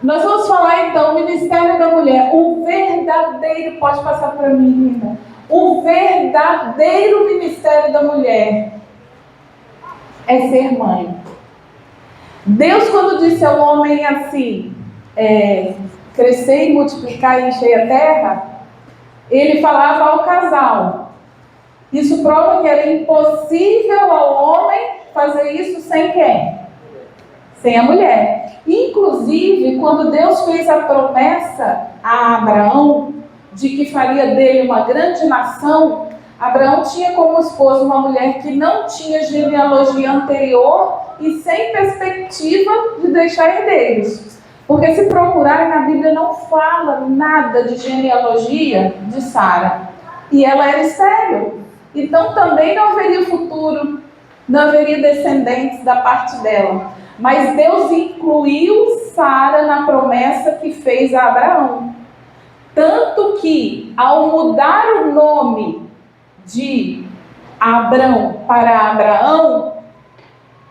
Nós vamos falar então, o Ministério da Mulher, o verdadeiro, pode passar para mim, linda, o verdadeiro Ministério da Mulher é ser mãe. Deus, quando disse ao homem assim, crescer e multiplicar e encher a terra, ele falava ao casal. Isso prova que era impossível ao homem fazer isso sem quem? Sem a mulher. Inclusive, quando Deus fez a promessa a Abraão de que faria dele uma grande nação, Abraão tinha como esposa uma mulher que não tinha genealogia anterior e sem perspectiva de deixar herdeiros. Porque se procurarem na Bíblia não fala nada de genealogia de Sara. E ela era estéril. Então também não haveria futuro, não haveria descendentes da parte dela. Mas Deus incluiu Sara na promessa que fez a Abraão. Tanto que, ao mudar o nome de Abrão para Abraão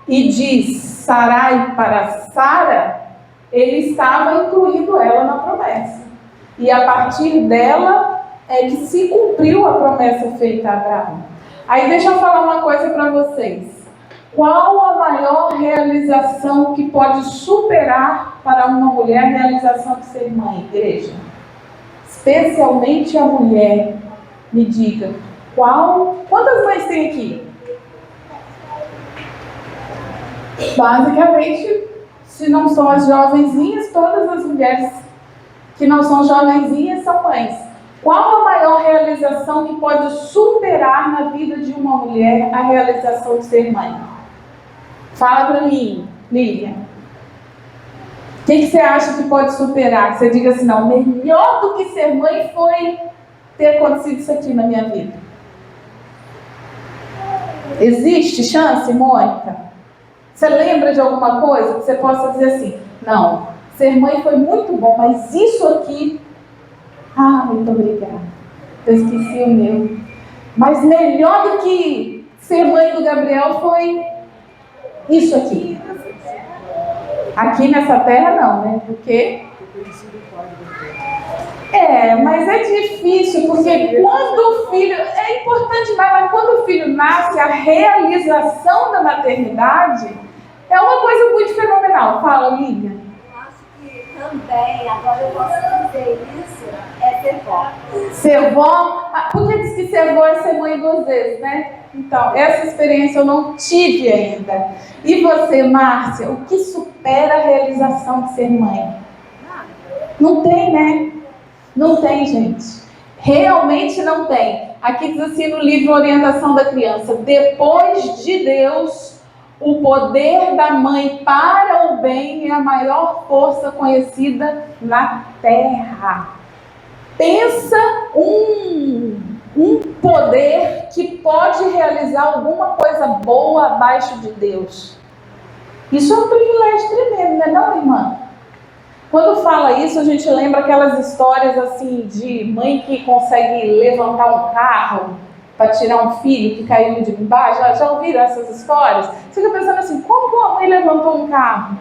e de Sarai para Sara, ele estava incluindo ela na promessa. E a partir dela é que se cumpriu a promessa feita a Abraão. Aí deixa eu falar uma coisa para vocês. Qual a maior realização que pode superar para uma mulher a realização de ser mãe, igreja? Especialmente a mulher. Me diga, quantas mães tem aqui? Basicamente, se não são as jovenzinhas, todas as mulheres que não são jovenzinhas são mães. Qual a maior realização que pode superar na vida de uma mulher a realização de ser mãe? Fala para mim, Lilian. O que você acha que pode superar? Que você diga assim, não, melhor do que ser mãe foi ter acontecido isso aqui na minha vida. Existe chance, Mônica? Você lembra de alguma coisa que você possa dizer assim, não, ser mãe foi muito bom, mas isso aqui, muito obrigada, eu esqueci o meu. Mas melhor do que ser mãe do Gabriel foi isso aqui. Aqui nessa terra não, né? Porque mas é difícil, porque quando o filho, é importante, mas quando o filho nasce, a realização da maternidade é uma coisa muito fenomenal. Fala, Lívia. Eu acho que também, agora eu posso dizer isso, é ser vó. Ser vó? Porque diz que ser vó é ser mãe 2 vezes, né? Então, essa experiência eu não tive ainda. E você, Márcia, o que supera a realização de ser mãe? Não tem, né? Não tem, gente. Realmente não tem. Aqui diz assim no livro Orientação da Criança: depois de Deus, o poder da mãe para o bem é a maior força conhecida na terra. Pensa um poder que pode realizar alguma coisa boa abaixo de Deus. Isso é um privilégio tremendo, não é, irmã? Quando fala isso, a gente lembra aquelas histórias assim de mãe que consegue levantar um carro para tirar um filho que caiu de embaixo. Já ouviram essas histórias? Você fica pensando assim, como que uma mãe levantou um carro?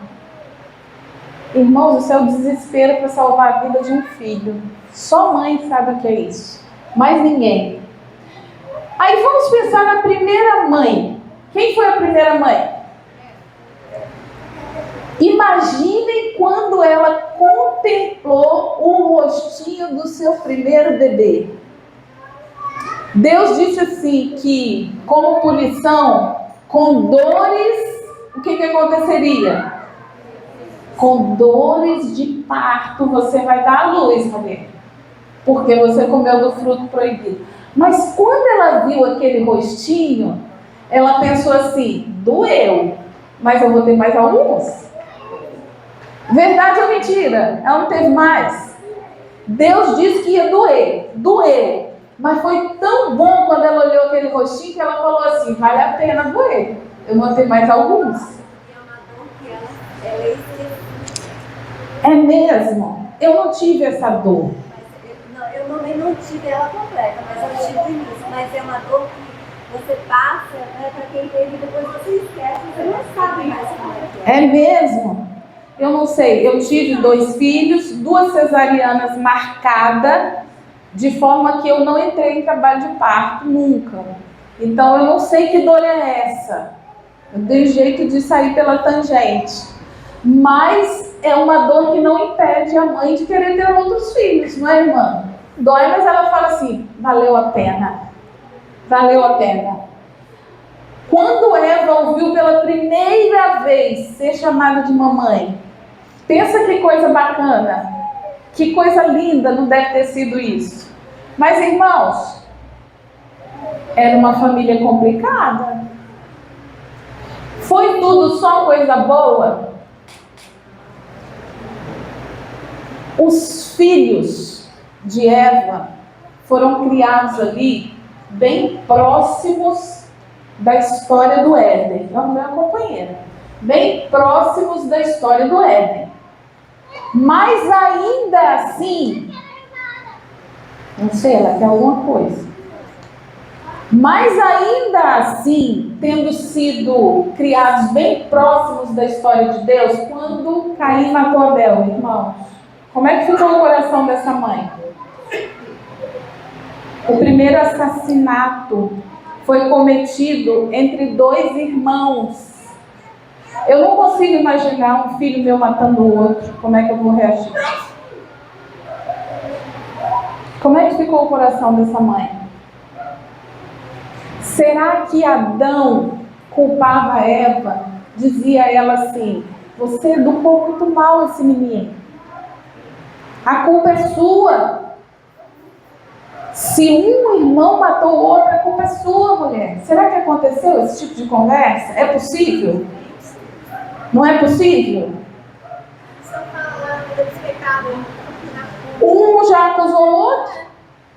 Irmãos, isso é o desespero para salvar a vida de um filho. Só mãe sabe o que é isso. Mais ninguém. Aí vamos pensar na primeira mãe. Quem foi a primeira mãe? Imaginem quando ela contemplou o rostinho do seu primeiro bebê. Deus disse assim que, como punição, com dores, o que aconteceria? Com dores de parto você vai dar à luz, Maria, porque você comeu do fruto proibido. Mas quando ela viu aquele rostinho, ela pensou assim, doeu, mas eu vou ter mais alguns. Verdade ou mentira? Ela não teve mais. Deus disse que ia doer. Mas foi tão bom quando ela olhou aquele rostinho que ela falou assim, vale a pena doer. Eu vou ter mais alguns. É mesmo? Eu não tive essa dor. Eu também não tive ela completa, mas eu tive o início. Mas é uma dor que você passa, né, para quem teve, depois você esquece, você não sabe mais como é que é. É mesmo? Eu não sei, eu tive 2 filhos, 2 cesarianas marcadas, de forma que eu não entrei em trabalho de parto nunca. Então eu não sei que dor é essa. Eu dei jeito de sair pela tangente. Mas é uma dor que não impede a mãe de querer ter outros filhos, não é, irmã? Dói, mas ela fala assim, valeu a pena. Valeu a pena. Quando Eva ouviu pela primeira vez ser chamada de mamãe, pensa que coisa bacana, que coisa linda não deve ter sido isso. Mas, irmãos, era uma família complicada. Foi tudo só coisa boa? Os filhos de Eva foram criados ali, bem próximos da história do Éden. É a minha companheira. Bem próximos da história do Éden. Mas ainda assim, não sei, ela quer alguma coisa. Mas ainda assim, tendo sido criados bem próximos da história de Deus, quando Caim matou Abel, irmãos, como é que ficou o coração dessa mãe? O primeiro assassinato foi cometido entre 2 irmãos. Eu não consigo imaginar um filho meu matando o outro. Como é que eu vou reagir? Como é que ficou o coração dessa mãe? Será que Adão culpava Eva? Dizia a ela assim, você educou muito mal esse menino. A culpa é sua. Se um irmão matou o outro, a culpa é sua, mulher. Será que aconteceu esse tipo de conversa? É possível? Não é possível? Um já acusou o outro.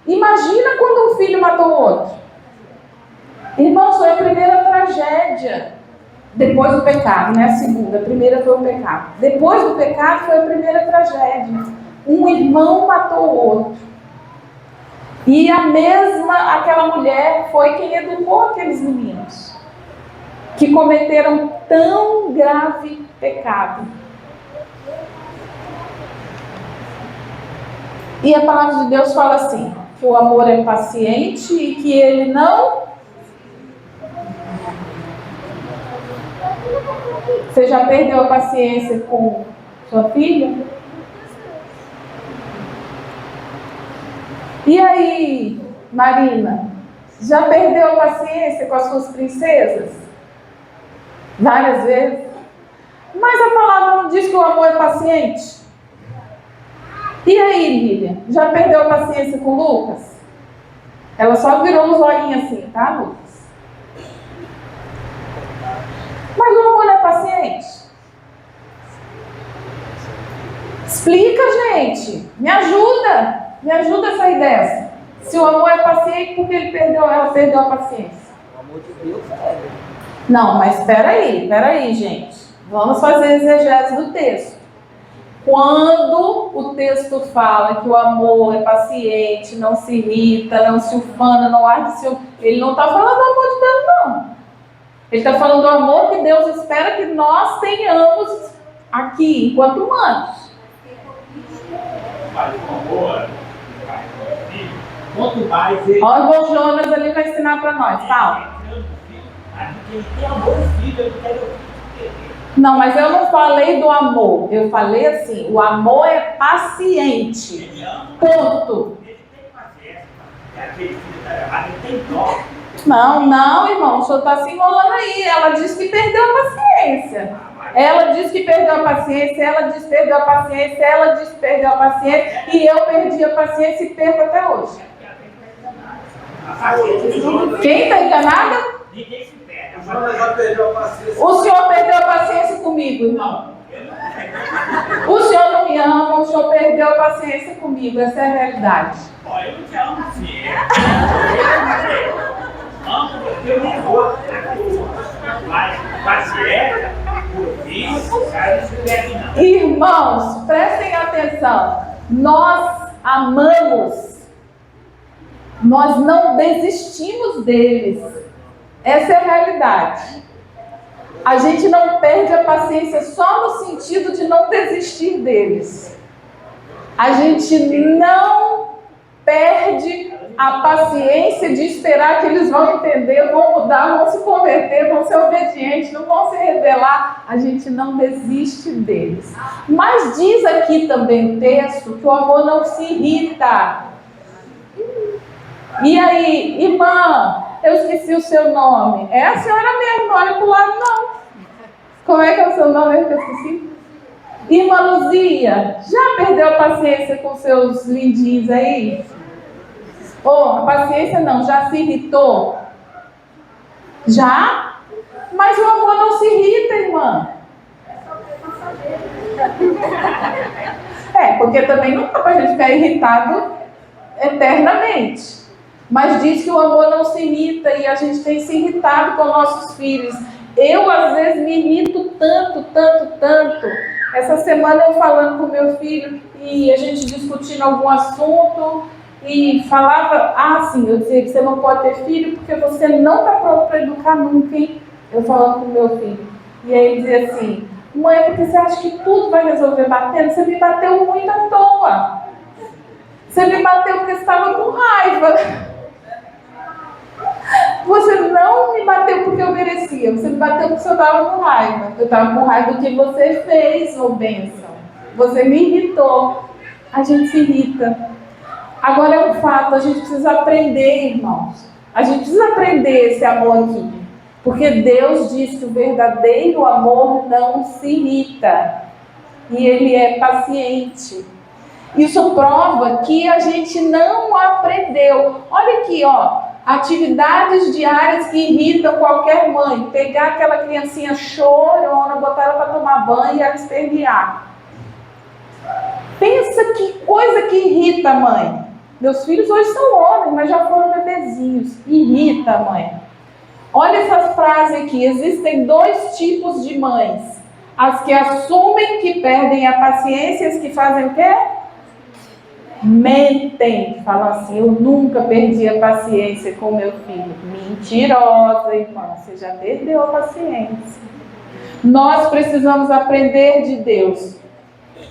Imagina quando um filho matou o outro. Irmãos, foi a primeira tragédia. Depois do pecado, né? A segunda. A primeira foi o pecado. Depois do pecado foi a primeira tragédia. Um irmão matou o outro. E aquela mulher foi quem educou aqueles meninos que cometeram tão grave pecado. E a palavra de Deus fala assim, que o amor é paciente e que ele não... Você já perdeu a paciência com sua filha? E aí, Marina, já perdeu a paciência com as suas princesas? Várias vezes. Mas a palavra não diz que o amor é paciente? E aí, Lilian, já perdeu a paciência com o Lucas? Ela só virou um zoinho assim, tá, Lucas? Mas o amor é paciente? Explica, gente. Me ajuda. Me ajuda a sair dessa. Se o amor é paciente, por que ela perdeu a paciência? O amor de Deus é. Não, mas espera aí, gente. Vamos fazer exegese do texto. Quando o texto fala que o amor é paciente, não se irrita, não se ufana, não arde ciúme, ele não está falando do amor de Deus, não. Ele está falando do amor que Deus espera que nós tenhamos aqui, enquanto humanos. Mas o amor, quanto mais ele... Olha o irmão Jonas ali vai ensinar para nós, fala. Ele tem amor no filho, ele quer o filho. Não, mas eu não falei do amor. Eu falei assim, o amor é paciente. Ponto. Ele tem paciência. Aquele filho está errado, ele tem dó. Não, irmão, o senhor está se enrolando aí. Ela disse que perdeu a paciência. Ela disse que perdeu a paciência, ela disse que perdeu a paciência, ela disse que perdeu a paciência, e eu perdi a paciência e perco até hoje. Quem está enganada? Ninguém se perde. O Jonas já perdeu a paciência. O senhor perdeu a paciência comigo, irmão. O senhor não me ama, o senhor perdeu a paciência comigo, essa é a realidade. Olha, eu não te amo, sim. Amo porque eu me vou. Mas paciência, por isso, cara, não se perde não. Irmãos, prestem atenção. Nós amamos. Nós não desistimos deles. Essa é a realidade. A gente não perde a paciência só no sentido de não desistir deles. A gente não perde a paciência de esperar que eles vão entender, vão mudar, vão se converter, vão ser obedientes, não vão se rebelar. A gente não desiste deles. Mas diz aqui também o texto que o amor não se irrita. E aí, irmã, eu esqueci o seu nome. É a senhora mesmo, não olha para o lado não. Como é que é o seu nome que eu esqueci? Irmã Luzia, já perdeu a paciência com seus lindinhos aí? A paciência não, já se irritou? Já? Mas o amor não se irrita, irmã. Porque também não dá pra gente ficar irritado eternamente. Mas diz que o amor não se irrita e a gente tem se irritado com nossos filhos. Eu, às vezes, me irrito tanto. Essa semana eu falando com meu filho e a gente discutindo algum assunto e falava, sim, eu dizia que você não pode ter filho porque você não está pronto para educar nunca, hein? Eu falando com meu filho. E aí ele dizia assim, mãe, porque você acha que tudo vai resolver batendo? Você me bateu muito à toa. Você me bateu porque você estava com raiva. Você não me bateu porque eu merecia. Você me bateu porque eu estava com raiva. Eu estava com raiva do que você fez, ô bênção. Você me irritou. A gente se irrita. Agora é um fato, a gente precisa aprender, irmãos. A gente precisa aprender esse amor aqui. Porque Deus diz que o verdadeiro amor não se irrita. E Ele é paciente. Isso prova que a gente não aprendeu. Olha aqui, atividades diárias que irritam qualquer mãe. Pegar aquela criancinha chorona, botar ela para tomar banho e ela espernear. Pensa que coisa que irrita a mãe. Meus filhos hoje são homens, mas já foram bebezinhos. Irrita a mãe. Olha essa frase aqui. Existem 2 tipos de mães. As que assumem que perdem a paciência e as que fazem o quê? Mentem, falam assim, eu nunca perdi a paciência com meu filho. Mentirosa, irmã, você já perdeu a paciência. Nós precisamos aprender de Deus.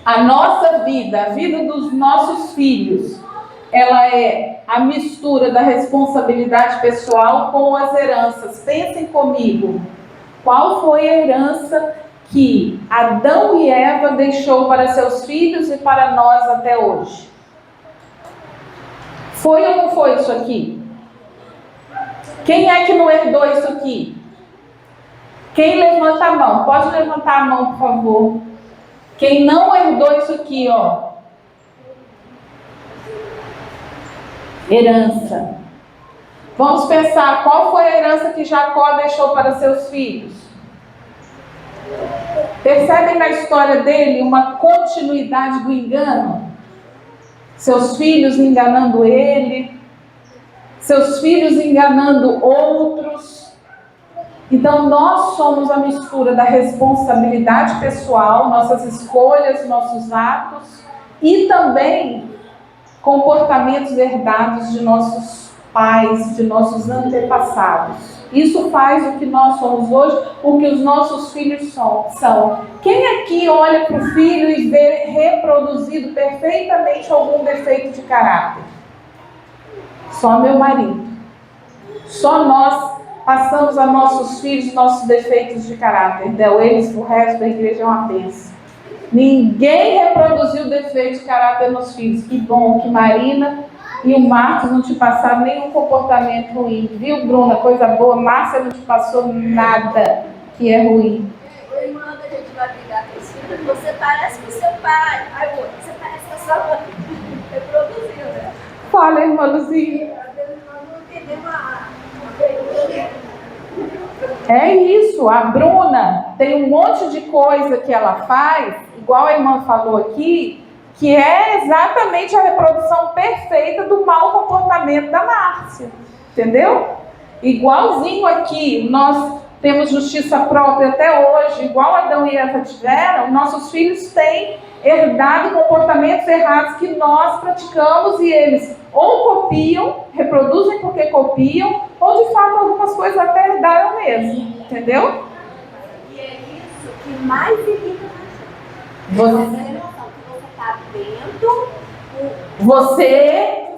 A nossa vida, a vida dos nossos filhos, ela é a mistura da responsabilidade pessoal com as heranças. Pensem comigo, qual foi a herança que Adão e Eva deixou para seus filhos e para nós até hoje? Foi ou não foi isso aqui? Quem é que não herdou isso aqui? Quem levanta a mão? Pode levantar a mão, por favor. Quem não herdou isso aqui, Herança. Vamos pensar, qual foi a herança que Jacó deixou para seus filhos? Percebem na história dele uma continuidade do engano? Seus filhos enganando ele, seus filhos enganando outros. Então nós somos a mistura da responsabilidade pessoal, nossas escolhas, nossos atos e também comportamentos herdados de nossos pais, de nossos antepassados. Isso faz o que nós somos hoje, o que os nossos filhos são. Quem aqui olha para o filho e vê reproduzido perfeitamente algum defeito de caráter? Só meu marido. Só nós passamos a nossos filhos nossos defeitos de caráter. Deu eles, o resto da igreja é uma bênção. Ninguém reproduziu defeito de caráter nos filhos. Que bom que Marina e o Marcos não te passaram nenhum comportamento ruim. Viu, Bruna? Coisa boa. Márcia não te passou nada que é ruim. Irmã, a gente vai brigar com os filhos. Você parece com seu pai. Aí o outro, você parece com a sua mãe. Reproduziu, né? Fala, irmã Luzinha. É isso. A Bruna tem um monte de coisa que ela faz, igual a irmã falou aqui, que é exatamente a reprodução perfeita do mau comportamento da Márcia. Entendeu? Igualzinho aqui, nós temos justiça própria até hoje, igual Adão e Eva tiveram, nossos filhos têm herdado comportamentos errados que nós praticamos e eles ou copiam, reproduzem porque copiam, ou de fato algumas coisas até herdaram mesmo. Entendeu? mais irrita na gente. Você, Você tem noção que você está vendo você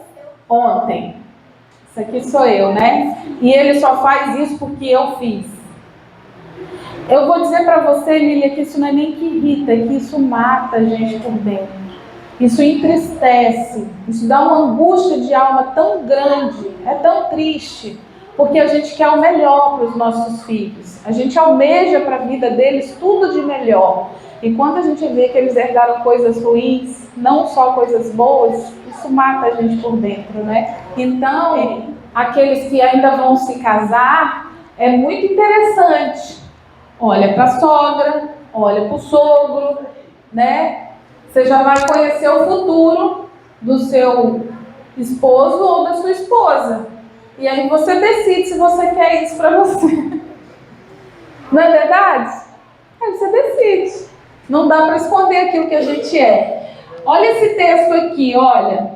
ontem. Isso aqui sou eu, né? E ele só faz isso porque eu fiz. Eu vou dizer para você, Lília, que isso não é nem que irrita, é que isso mata a gente por dentro. Isso entristece, isso dá uma angústia de alma tão grande, é tão triste, porque a gente quer o melhor para os nossos filhos. A gente almeja para a vida deles tudo de melhor. E quando a gente vê que eles herdaram coisas ruins, não só coisas boas, isso mata a gente por dentro, né? Então, aqueles que ainda vão se casar, é muito interessante. Olha para a sogra, olha para o sogro, né? Você já vai conhecer o futuro do seu esposo ou da sua esposa. E aí você decide se você quer isso para você. Não é verdade? Aí você decide. Não dá para esconder aquilo que a gente é. Olha esse texto aqui, olha.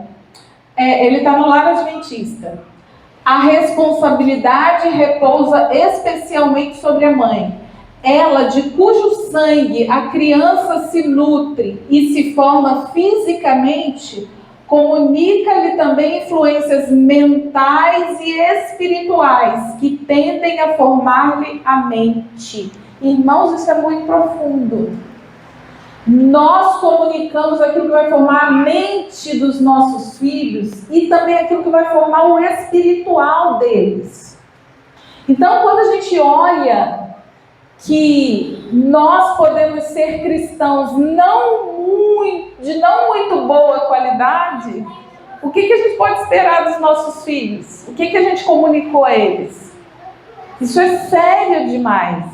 Ele está no Lar Adventista. A responsabilidade repousa especialmente sobre a mãe. Ela, de cujo sangue a criança se nutre e se forma fisicamente, comunica-lhe também influências mentais e espirituais que tendem a formar-lhe a mente. Irmãos, isso é muito profundo. Nós comunicamos aquilo que vai formar a mente dos nossos filhos e também aquilo que vai formar o espiritual deles. Então, quando a gente olha que nós podemos ser cristãos de não muito boa qualidade, o que a gente pode esperar dos nossos filhos? O que a gente comunicou a eles? Isso é sério demais.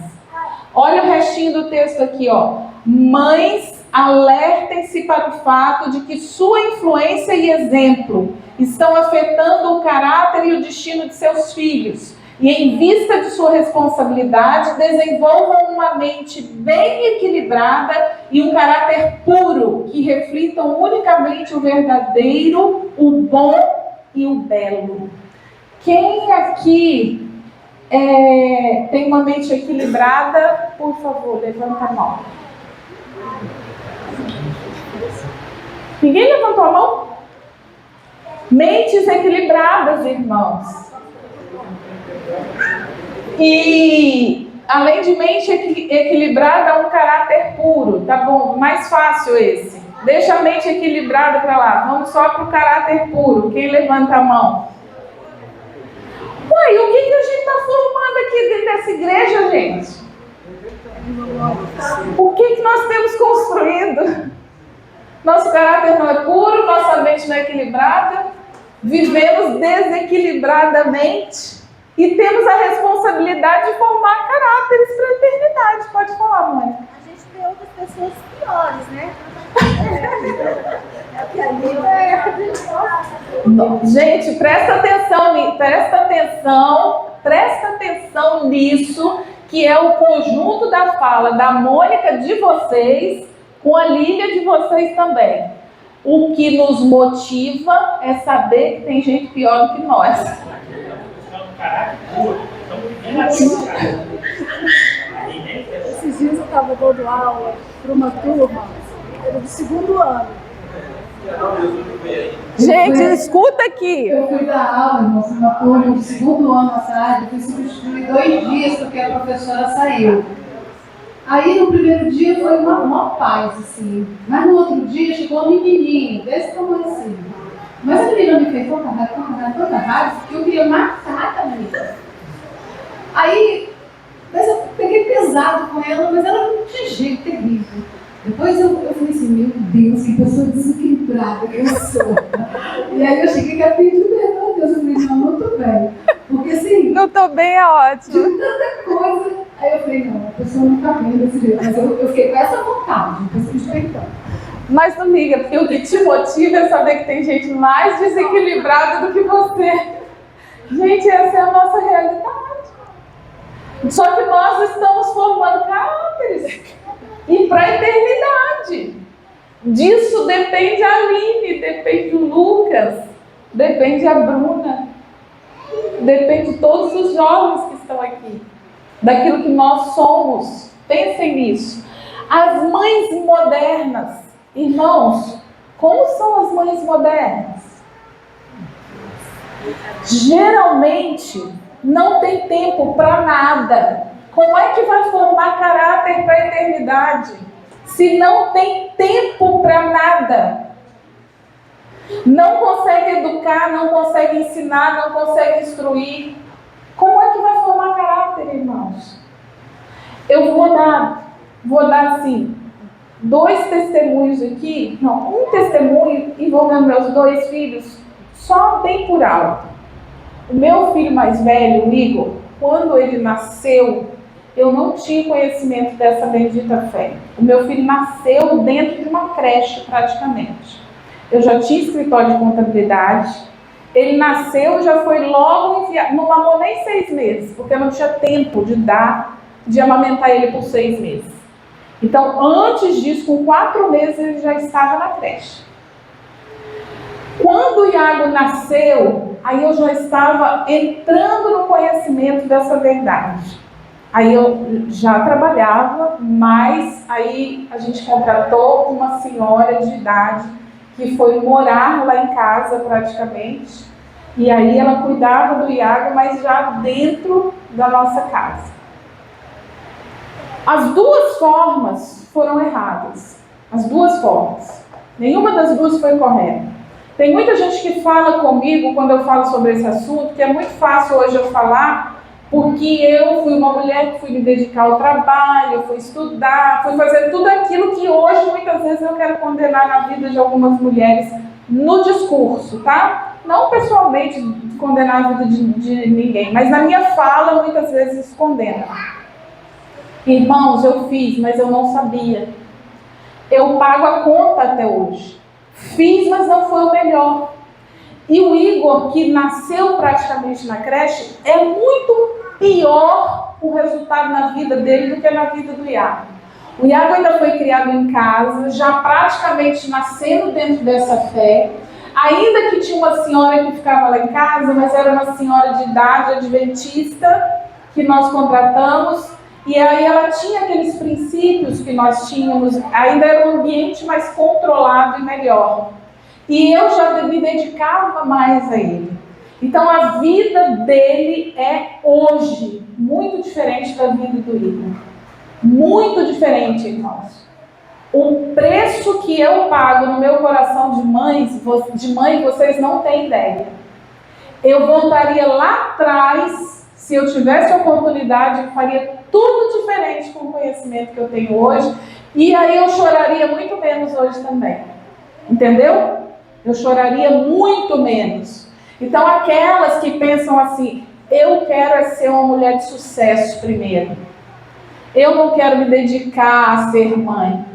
Olha o restinho do texto aqui, ó. Mães, alertem-se para o fato de que sua influência e exemplo estão afetando o caráter e o destino de seus filhos. E em vista de sua responsabilidade, desenvolvam uma mente bem equilibrada e um caráter puro, que reflitam unicamente o verdadeiro, o bom e o belo. Quem aqui tem uma mente equilibrada, por favor, levanta a mão. Ninguém levantou a mão? Mentes equilibradas, irmãos. E além de mente equilibrada, um caráter puro. Tá bom, mais fácil esse. Deixa a mente equilibrada para lá. Vamos só para o caráter puro. Quem levanta a mão? Uai, o que a gente está formando aqui dentro dessa igreja, gente? O que nós temos construído? Nosso caráter não é puro, nossa mente não é equilibrada, vivemos desequilibradamente e temos a responsabilidade de formar caráteres para a eternidade. Pode falar, mãe. A gente vê outras pessoas piores, né? Gente, presta atenção nisso, que é o conjunto da fala da Mônica de vocês com a Lília de vocês também. O que nos motiva é saber que tem gente pior do que nós. Esses dias eu estava dando aula para uma turma, era do 2º ano. Gente, escuta aqui. Eu fui dar aula, irmãos, uma turma do 2º ano atrás, eu fui substituir 2 dias porque a professora saiu. Aí no primeiro dia foi uma paz, assim. Mas no outro dia chegou um menininho, desse tamanho assim. Mas a menina me fez tanta raiva, que eu queria matar a menina. Aí, mas eu peguei pesado com ela, mas ela não tinha jeito, terrível. Depois eu falei assim, meu Deus, que pessoa desequilibrada que eu sou. E aí eu cheguei a pedir perdão a Deus, eu falei, não tô bem. Porque assim... Não tô bem, é ótimo. De tanta coisa. Aí eu falei, não, a pessoa não tá vendo desse jeito. Mas eu fiquei com essa vontade, eu fiquei respeitando. Mas não liga, porque o que te motiva é saber que tem gente mais desequilibrada do que você. Gente, essa é a nossa realidade. Só que nós estamos formando caráteres. E para a eternidade. Disso depende a Aline, depende o Lucas, depende a Bruna, depende de todos os jovens que estão aqui. Daquilo que nós somos. Pensem nisso. As mães modernas, irmãos, como são as mães modernas? Geralmente não tem tempo para nada. Como é que vai formar caráter para a eternidade se não tem tempo para nada? Não consegue educar, não consegue ensinar, não consegue instruir. Como é que vai formar caráter, irmãos? Eu vou dar assim, 2 testemunhos aqui, um testemunho envolvendo meus 2 filhos, só bem por alto. O meu filho mais velho, o Igor, quando ele nasceu, eu não tinha conhecimento dessa bendita fé. O meu filho nasceu dentro de uma creche, praticamente. Eu já tinha escritório de contabilidade. Ele nasceu e já foi logo enviado. Não mamou nem 6 meses, porque eu não tinha tempo de amamentar ele por 6 meses. Então, antes disso, com 4 meses, ele já estava na creche. Quando o Iago nasceu, aí eu já estava entrando no conhecimento dessa verdade. Aí eu já trabalhava, mas aí a gente contratou uma senhora de idade que foi morar lá em casa praticamente. E aí ela cuidava do Iago, mas já dentro da nossa casa. As 2 formas foram erradas. As 2 formas. Nenhuma das 2 foi correta. Tem muita gente que fala comigo quando eu falo sobre esse assunto, que é muito fácil hoje eu falar, porque eu fui uma mulher que fui me dedicar ao trabalho, fui estudar, fui fazer tudo aquilo que hoje muitas vezes eu quero condenar na vida de algumas mulheres no discurso, tá? Não pessoalmente condenar a vida de ninguém, mas na minha fala muitas vezes isso condena. Irmãos, eu fiz, mas eu não sabia. Eu pago a conta até hoje. Fiz, mas não foi o melhor. E o Igor, que nasceu praticamente na creche, é muito pior o resultado na vida dele do que na vida do Iago. O Iago ainda foi criado em casa, já praticamente nascendo dentro dessa fé. Ainda que tinha uma senhora que ficava lá em casa, mas era uma senhora de idade adventista que nós contratamos. E aí ela tinha aqueles princípios que nós tínhamos, ainda era um ambiente mais controlado e melhor. E eu já me dedicava mais a ele. Então a vida dele é hoje muito diferente da vida do Igor. Muito diferente, irmãos. O preço que eu pago no meu coração de mãe, vocês não têm ideia. Eu voltaria lá atrás, se eu tivesse a oportunidade, eu faria tudo diferente com o conhecimento que eu tenho hoje. E aí eu choraria muito menos hoje também. Entendeu? Eu choraria muito menos. Então aquelas que pensam assim, eu quero ser uma mulher de sucesso primeiro. Eu não quero me dedicar a ser mãe.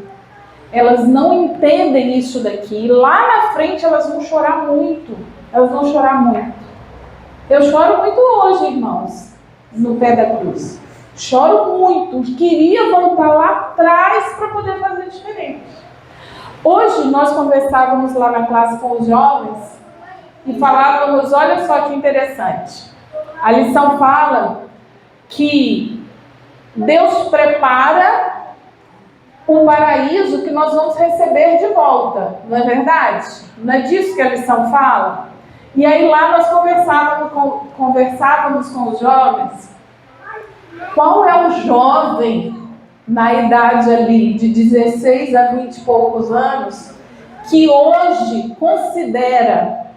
Elas não entendem isso daqui. Lá na frente elas vão chorar muito. Elas vão chorar muito. Eu choro muito hoje, irmãos, no pé da cruz. Choro muito. Queria voltar lá atrás para poder fazer diferente. Hoje nós conversávamos lá na classe com os jovens e falávamos, olha só que interessante. A lição fala que Deus prepara o paraíso que nós vamos receber de volta, não é verdade? Não é disso que a lição fala? E aí lá nós conversávamos com os jovens. Qual é o jovem na idade ali de 16 a 20 e poucos anos que hoje considera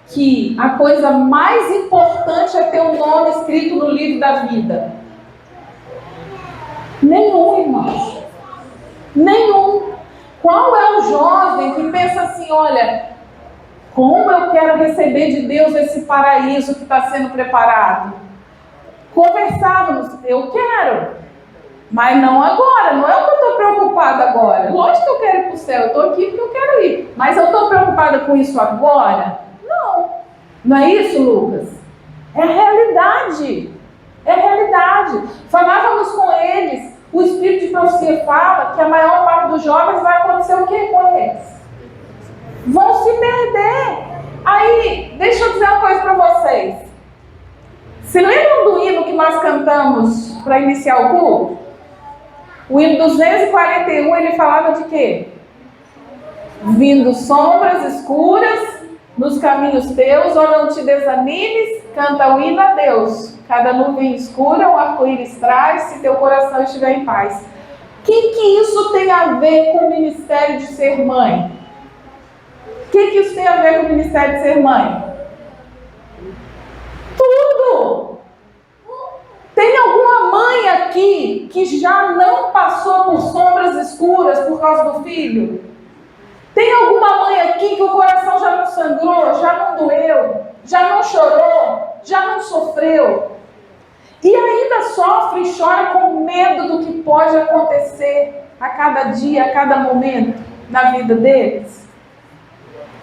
que a coisa mais importante é ter o nome escrito no livro da vida? Nenhum, irmãos. Nenhum. Qual é o jovem que pensa assim, olha, como eu quero receber de Deus esse paraíso que está sendo preparado? Conversávamos, eu quero, mas não agora, não é o que eu estou preocupada agora. Lógico que eu quero ir para o céu, eu estou aqui porque eu quero ir, mas eu estou preocupada com isso agora? Não. Não é isso, Lucas? É a realidade. É a realidade. Falávamos com eles, o Espírito de Profecia fala que a maior parte dos jovens vai acontecer o que com eles? Vão se perder. Aí, deixa eu dizer uma coisa para vocês. Se lembram do hino que nós cantamos para iniciar o culto? O hino 241, ele falava de quê? Vindo sombras escuras nos caminhos teus, ou não te desanimes, canta o hino a Deus. Cada nuvem escura, um arco-íris traz, se teu coração estiver em paz. O que isso tem a ver com o ministério de ser mãe? O que isso tem a ver com o ministério de ser mãe? Tudo! Tem alguma mãe aqui que já não passou por sombras escuras por causa do filho? Tem alguma mãe aqui que o coração já não sangrou, já não doeu, já não chorou, já não sofreu? E ainda sofre e chora com medo do que pode acontecer a cada dia, a cada momento na vida deles?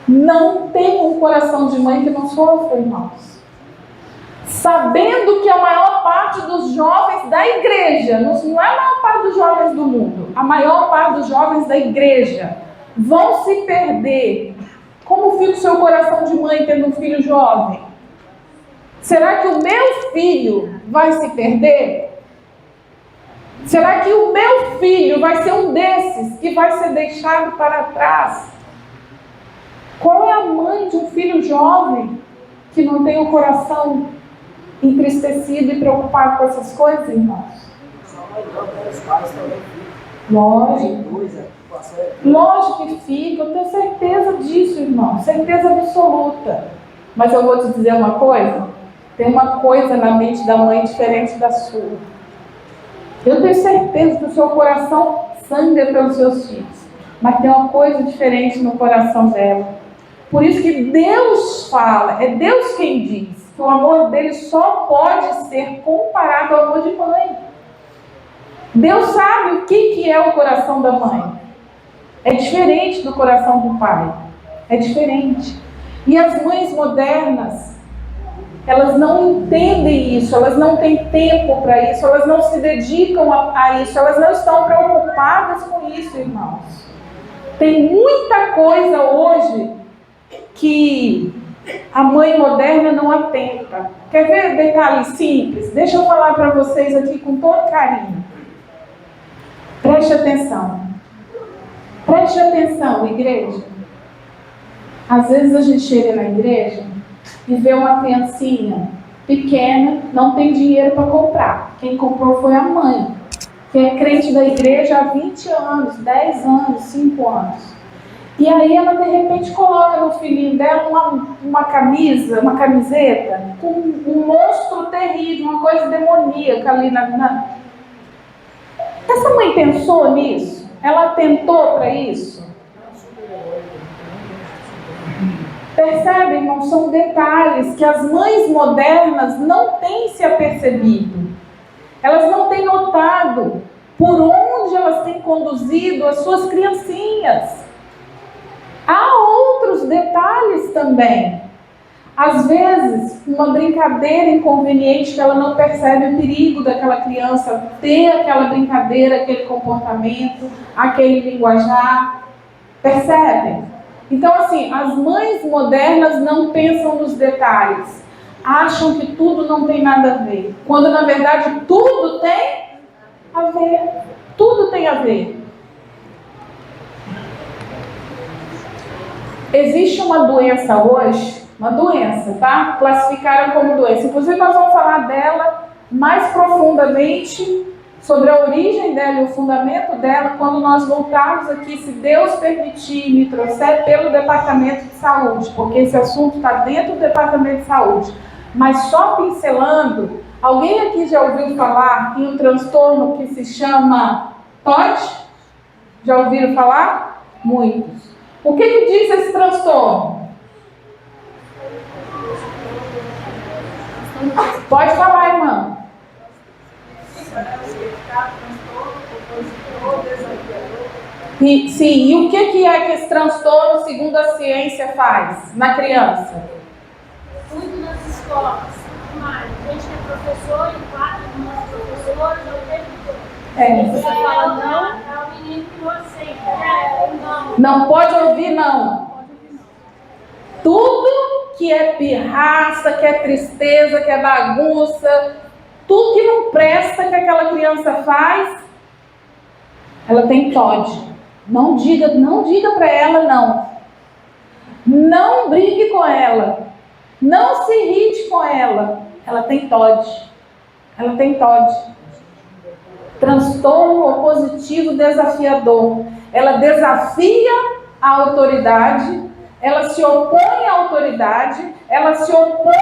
Não tem um coração de mãe que não sofre, irmãos. Sabendo que a maior parte dos jovens da igreja, não é a maior parte dos jovens do mundo, a maior parte dos jovens da igreja vão se perder. Como fica o seu coração de mãe tendo um filho jovem? Será que o meu filho vai se perder? Será que o meu filho vai ser um desses que vai ser deixado para trás? Qual é a mãe de um filho jovem que não tem o coração entristecido e preocupado com essas coisas, irmãos? Lógico que fica, eu tenho certeza disso, irmão, certeza absoluta. Mas eu vou te dizer uma coisa, tem uma coisa na mente da mãe diferente da sua. Eu tenho certeza que o seu coração sangra pelos seus filhos, mas tem uma coisa diferente no coração dela. Por isso que Deus fala, é Deus quem diz, que o amor dele só pode ser comparado ao amor de mãe. Deus sabe o que é o coração da mãe. É diferente do coração do pai. É diferente. E as mães modernas, elas não entendem isso, elas não têm tempo para isso, elas não se dedicam a isso, elas não estão preocupadas com isso, irmãos. Tem muita coisa hoje que a mãe moderna não atenta. Quer ver detalhes simples? Deixa eu falar para vocês aqui com todo carinho. Preste atenção. Preste atenção, igreja. Às vezes a gente chega na igreja e vê uma criancinha pequena, não tem dinheiro para comprar. Quem comprou foi a mãe, que é crente da igreja há 20 anos, 10 anos, 5 anos. E aí ela de repente coloca no filhinho dela uma camisa, uma camiseta, com um monstro terrível, uma coisa demoníaca ali na... Essa mãe pensou nisso? Ela atentou para isso? Percebe, irmão? São detalhes que as mães modernas não têm se apercebido. Elas não têm notado por onde elas têm conduzido as suas criancinhas. Há outros detalhes também. Às vezes, uma brincadeira inconveniente que ela não percebe o perigo daquela criança ter aquela brincadeira, aquele comportamento, aquele linguajar. Percebem? Então, assim, as mães modernas não pensam nos detalhes. Acham que tudo não tem nada a ver. Quando, na verdade, tudo tem a ver. Tudo tem a ver. Existe uma doença hoje, uma doença, tá? Classificaram como doença. Inclusive, nós vamos falar dela mais profundamente, sobre a origem dela e o fundamento dela, quando nós voltarmos aqui, se Deus permitir, me trouxer pelo Departamento de Saúde, porque esse assunto está dentro do Departamento de Saúde. Mas só pincelando, alguém aqui já ouviu falar em um transtorno que se chama TOD? Já ouviram falar? Muitos. O que diz esse transtorno? Pode falar, irmã. Sim, e o que é que esse transtorno, segundo a ciência, faz na criança? Muito nas escolas. A gente é professor e quatro dos nossos professores é o tempo todo. Você fala não, é o menino que não aceita. Não pode ouvir não. Tudo que é pirraça, que é tristeza, que é bagunça, tudo que não presta que aquela criança faz, Ela tem TOD. Não diga para ela não. Não brigue com ela. Não se irrite com ela. Ela tem TOD. Ela tem TOD. Transtorno opositivo desafiador. Ela desafia a autoridade, ela se opõe à autoridade, ela se opõe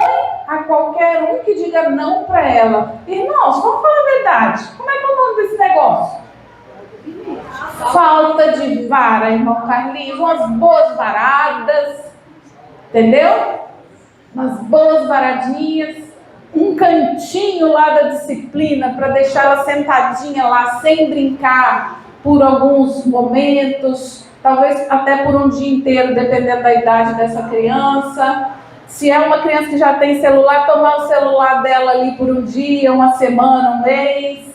a qualquer um que diga não para ela. Irmãos, vamos falar a verdade. Como é que é o nome desse negócio? Falta de vara, irmão Carlinhos. Umas boas varadas, entendeu? Umas boas varadinhas. Um cantinho lá da disciplina para deixar ela sentadinha lá sem brincar por alguns momentos, talvez até por um dia inteiro, dependendo da idade dessa criança. Se é uma criança que já tem celular, tomar o celular dela ali por um dia, uma semana, um mês.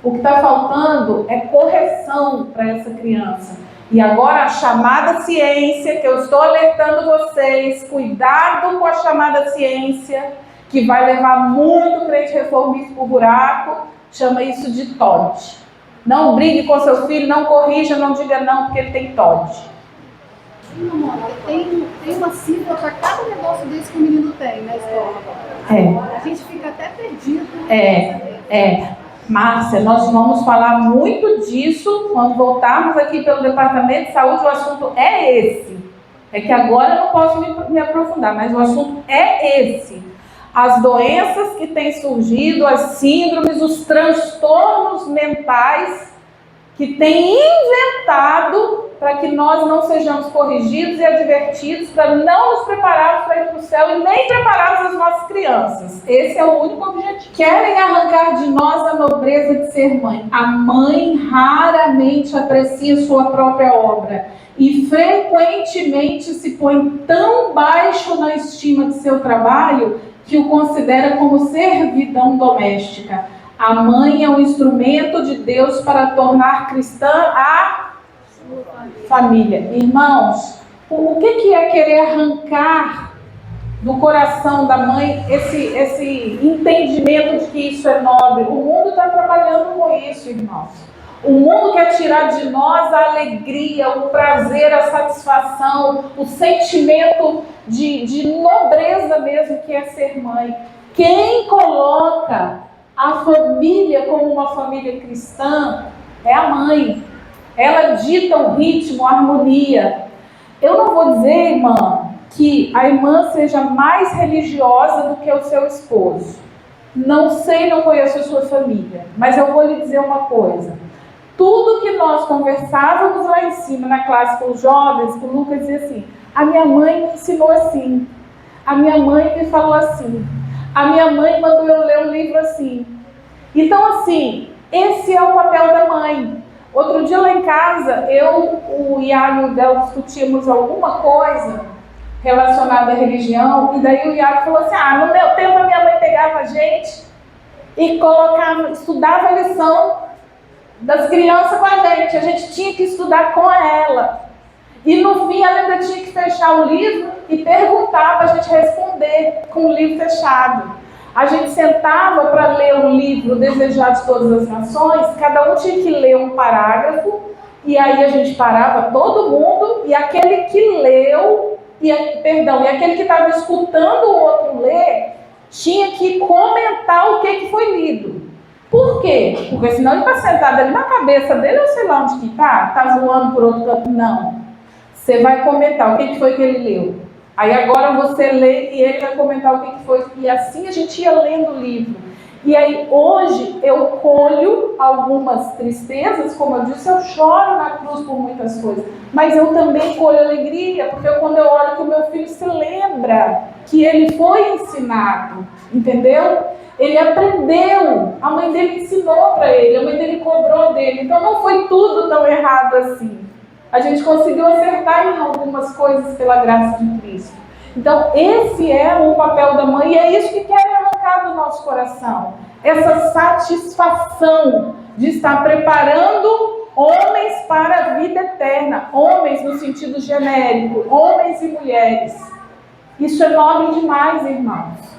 O que está faltando é correção para essa criança. E agora a chamada ciência, que eu estou alertando vocês, cuidado com a chamada ciência, que vai levar muito crente reformista para o buraco, chama isso de TOD. Não brigue com seu filho, não corrija, não diga não, porque ele tem TOD. Tem uma sigla para cada negócio desse que o menino tem na escola. A gente fica até perdido. Márcia, nós vamos falar muito disso quando voltarmos aqui pelo Departamento de Saúde. O assunto é esse. É que agora eu não posso me aprofundar, mas o assunto é esse. As doenças que têm surgido, as síndromes, os transtornos mentais que têm inventado para que nós não sejamos corrigidos e advertidos, para não nos prepararmos para ir para o céu e nem prepararmos as nossas crianças. Esse é o único objetivo. Querem arrancar de nós a nobreza de ser mãe. A mãe raramente aprecia sua própria obra e frequentemente se põe tão baixo na estima de seu trabalho que o considera como servidão doméstica. A mãe é um instrumento de Deus para tornar cristã a família. Irmãos, o que é querer arrancar do coração da mãe esse entendimento de que isso é nobre? O mundo está trabalhando com isso, irmãos. O mundo quer tirar de nós a alegria, o prazer, a satisfação, o sentimento de nobreza mesmo que é ser mãe. Quem coloca a família como uma família cristã é a mãe. Ela dita o ritmo, a harmonia. Eu não vou dizer, irmã, que a irmã seja mais religiosa do que o seu esposo. Não sei, não conheço a sua família, mas eu vou lhe dizer uma coisa. Tudo que nós conversávamos lá em cima na classe com os jovens, o Lucas dizia assim: a minha mãe me ensinou assim, a minha mãe me falou assim, a minha mãe mandou eu ler um livro assim. Então, assim, esse é o papel da mãe. Outro dia lá em casa, o Iago e o Del discutíamos alguma coisa relacionada à religião, e daí o Iago falou assim: no meu tempo a minha mãe pegava a gente e estudava a lição das crianças com a gente tinha que estudar com ela. E no fim ela ainda tinha que fechar o livro e perguntar para a gente responder com o livro fechado. A gente sentava para ler um livro Desejar de Todas as Nações, cada um tinha que ler um parágrafo, e aí a gente parava todo mundo, e aquele que leu, e aquele que estava escutando o outro ler, tinha que comentar o que foi lido. Por quê? Porque senão ele está sentado ali na cabeça dele, eu sei lá onde que está voando por outro canto. Não. Você vai comentar o que foi que ele leu. Aí agora você lê e ele vai comentar o que foi. E assim a gente ia lendo o livro. E aí hoje eu colho algumas tristezas, como eu disse, eu choro na cruz por muitas coisas. Mas eu também colho alegria, porque quando eu olho que o meu filho se lembra que ele foi ensinado, entendeu? Ele aprendeu, a mãe dele ensinou para ele, a mãe dele cobrou dele. Então não foi tudo tão errado assim. A gente conseguiu acertar em algumas coisas pela graça de Cristo. Então esse é o papel da mãe e é isso que quer arrancar do nosso coração. Essa satisfação de estar preparando homens para a vida eterna. Homens no sentido genérico, homens e mulheres. Isso é nobre demais, irmãos.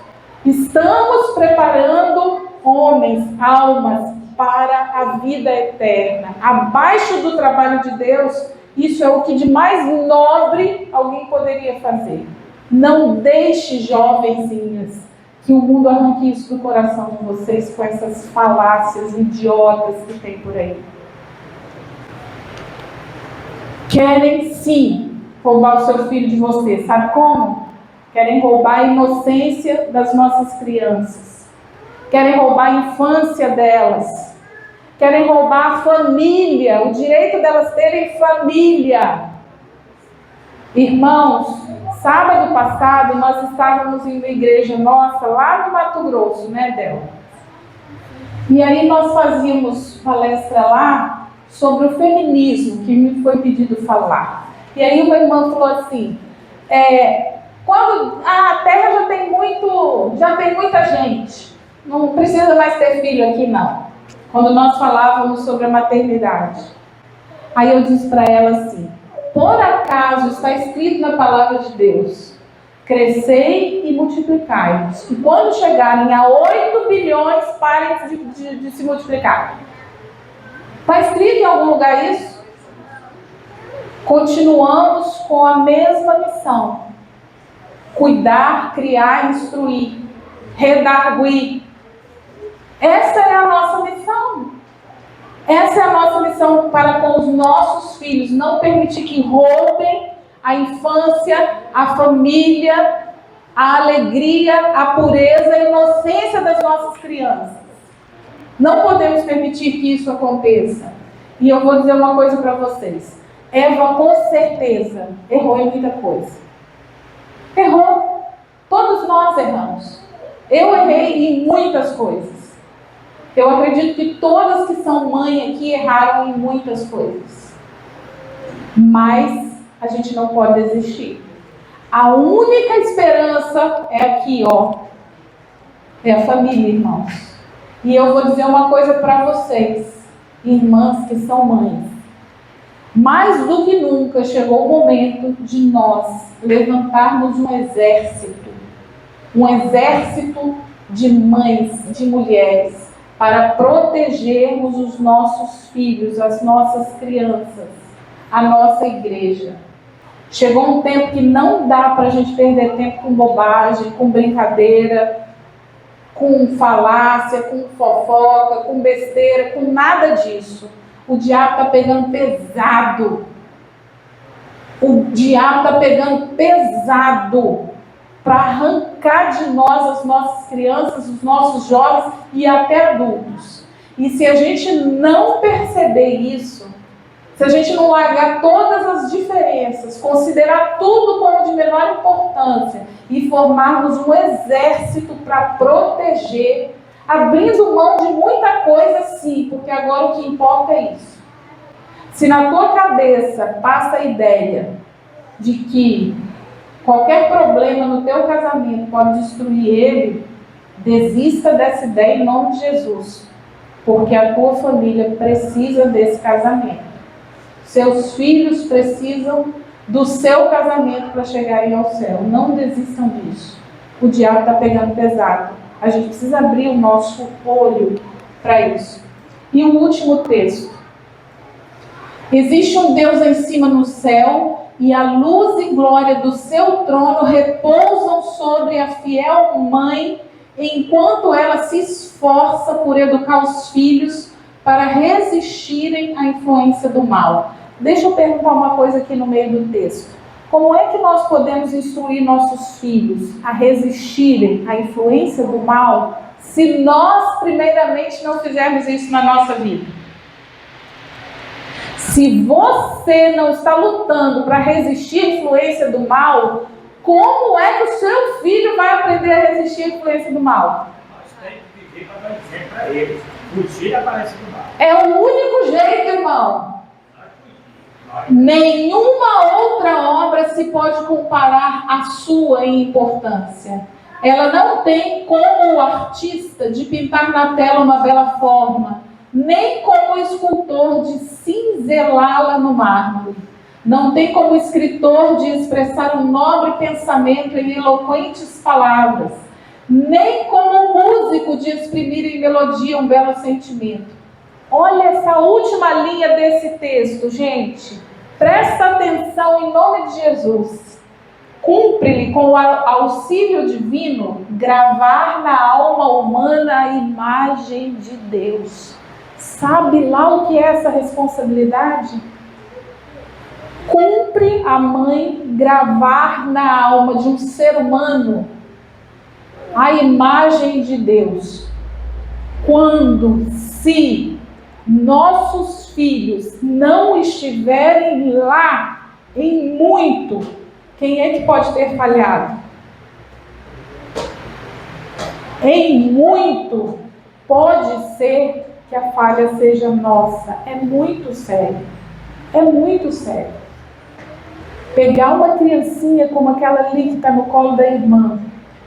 Estamos preparando homens, almas, para a vida eterna. Abaixo do trabalho de Deus, isso é o que de mais nobre alguém poderia fazer. Não deixe, jovenzinhas, que o mundo arranque isso do coração de vocês com essas falácias idiotas que tem por aí. Querem sim roubar o seu filho de você. Sabe como? Querem roubar a inocência das nossas crianças. Querem roubar a infância delas. Querem roubar a família, o direito delas terem família. Irmãos, sábado passado nós estávamos em uma igreja nossa lá no Mato Grosso, né, Del? E aí nós fazíamos palestra lá sobre o feminismo, que me foi pedido falar. E aí uma irmã falou assim, quando a terra já tem muita gente, não precisa mais ter filho aqui não. Quando nós falávamos sobre a maternidade. Aí eu disse para ela assim, por acaso está escrito na palavra de Deus, crescei e multiplicai-vos, e quando chegarem a 8 bilhões, parem de se multiplicar. Está escrito em algum lugar isso? Continuamos com a mesma missão. Cuidar, criar, instruir, redarguir. Essa é a nossa missão. Essa é a nossa missão para com os nossos filhos. Não permitir que roubem a infância, a família, a alegria, a pureza e a inocência das nossas crianças. Não podemos permitir que isso aconteça. E eu vou dizer uma coisa para vocês. Eva, com certeza, errou em muita coisa. Errou. Todos nós erramos. Eu errei em muitas coisas. Eu acredito que todas que são mãe aqui erraram em muitas coisas. Mas a gente não pode desistir. A única esperança é aqui, ó. É a família, irmãos. E eu vou dizer uma coisa para vocês, irmãs que são mães. Mais do que nunca chegou o momento de nós levantarmos um exército de mães, de mulheres, para protegermos os nossos filhos, as nossas crianças, a nossa igreja. Chegou um tempo que não dá para a gente perder tempo com bobagem, com brincadeira, com falácia, com fofoca, com besteira, com nada disso. O diabo está pegando pesado. O diabo está pegando pesado para arrancar de nós as nossas crianças, os nossos jovens e até adultos. E se a gente não perceber isso, se a gente não largar todas as diferenças, considerar tudo como de menor importância e formarmos um exército para proteger, abrindo mão de muita coisa sim, porque agora o que importa é isso. Se na tua cabeça passa a ideia de que qualquer problema no teu casamento pode destruir ele, desista dessa ideia em nome de Jesus, porque a tua família precisa desse casamento. Seus filhos precisam do seu casamento para chegarem ao céu. Não desistam disso. O diabo está pegando pesado. A gente precisa abrir o nosso olho para isso. E o último texto. Existe um Deus em cima no céu, e a luz e glória do seu trono repousam sobre a fiel mãe, enquanto ela se esforça por educar os filhos para resistirem à influência do mal. Deixa eu perguntar uma coisa aqui no meio do texto. Como é que nós podemos instruir nossos filhos a resistirem à influência do mal, se nós, primeiramente, não fizermos isso na nossa vida? Se você não está lutando para resistir à influência do mal, como é que o seu filho vai aprender a resistir à influência do mal? Nós temos que viver para dizer para eles, fugir da aparência do mal. É o único jeito, irmão. Nenhuma outra obra se pode comparar à sua em importância. Ela não tem como o artista de pintar na tela uma bela forma, nem como o escultor de cinzelá-la no mármore. Não tem como o escritor de expressar um nobre pensamento em eloquentes palavras, nem como o músico de exprimir em melodia um belo sentimento. Olha essa última linha desse texto, gente. Presta atenção em nome de Jesus. Cumpre-lhe com o auxílio divino gravar na alma humana a imagem de Deus. Sabe lá o que é essa responsabilidade? Cumpre a mãe gravar na alma de um ser humano a imagem de Deus. Quando, se nossos filhos não estiverem lá em muito, quem é que pode ter falhado? Em muito, pode ser que a falha seja nossa. É muito sério. É muito sério. Pegar uma criancinha como aquela ali que está no colo da irmã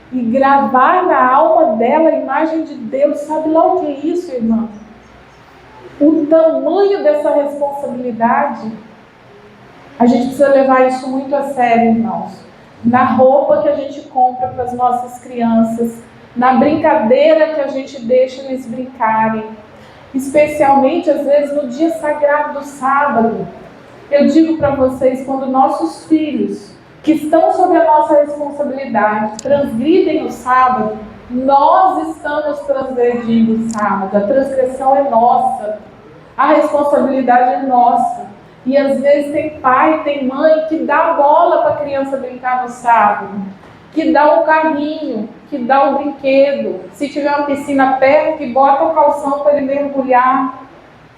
e gravar na alma dela a imagem de Deus, sabe lá o que é isso, irmã? O tamanho dessa responsabilidade, a gente precisa levar isso muito a sério, irmãos. Na roupa que a gente compra para as nossas crianças, na brincadeira que a gente deixa eles brincarem, especialmente às vezes no dia sagrado do sábado. Eu digo para vocês, quando nossos filhos, que estão sob a nossa responsabilidade, transgridem o sábado, nós estamos transgredindo o sábado. A transgressão é nossa, a responsabilidade é nossa. E às vezes tem pai, tem mãe que dá bola para a criança brincar no sábado, que dá um carrinho, que dá um brinquedo, se tiver uma piscina perto, que bota o calção para ele mergulhar.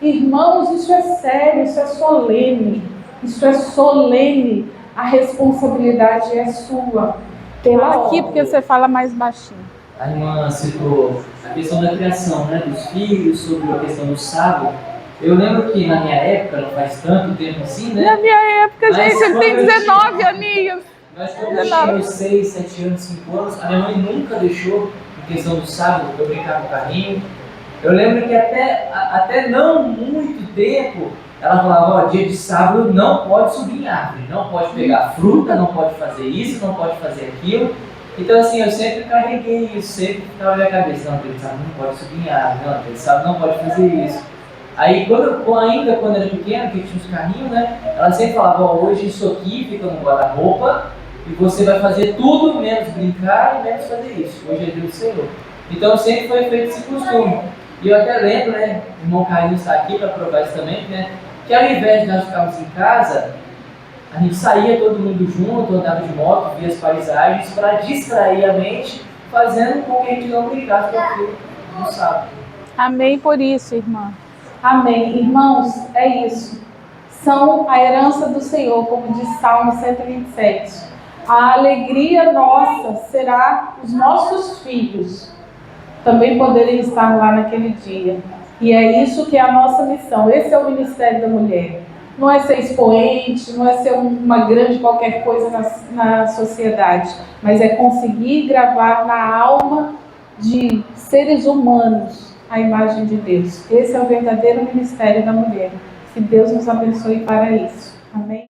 Irmãos, isso é sério, isso é solene. Isso é solene. A responsabilidade é sua. Fala aqui porque você fala mais baixinho. A irmã citou a questão da criação, né, dos filhos, sobre a questão do sábado. Eu lembro que na minha época, não faz tanto tempo assim, né? Na minha época, Mas gente, ele tem 19 aninhos. Mas quando eu tinha uns 6, 7 anos, 5 anos, a minha mãe nunca deixou, em questão do sábado, eu brincar no carrinho. Eu lembro que até não muito tempo, ela falava, ó, dia de sábado não pode subir em árvore, não pode pegar fruta, não pode fazer isso, não pode fazer aquilo. Então assim, eu sempre carreguei isso, sempre ficava na minha cabeça, não, dia de sábado não pode subir em árvore, não, dia de sábado não pode fazer isso. Aí ainda quando era pequeno, que tinha os carrinhos, né, ela sempre falava, ó, hoje isso aqui fica no guarda-roupa e você vai fazer tudo, menos brincar e menos fazer isso. Hoje é dia do Senhor. Então sempre foi feito esse costume. E eu até lembro, né, o irmão Carlinhos está aqui para provar isso também, né, que ao invés de nós ficarmos em casa, a gente saía todo mundo junto, andava de moto, via as paisagens, para distrair a mente, fazendo com que a gente não brincasse com aquilo no sábado. Amém por isso, irmã. Amém. Irmãos, é isso. São a herança do Senhor, como diz Salmo 127. A alegria nossa será os nossos filhos também poderem estar lá naquele dia. E é isso que é a nossa missão. Esse é o ministério da mulher. Não é ser expoente, não é ser uma grande qualquer coisa na sociedade, mas é conseguir gravar na alma de seres humanos a imagem de Deus. Esse é o verdadeiro ministério da mulher. Que Deus nos abençoe para isso. Amém?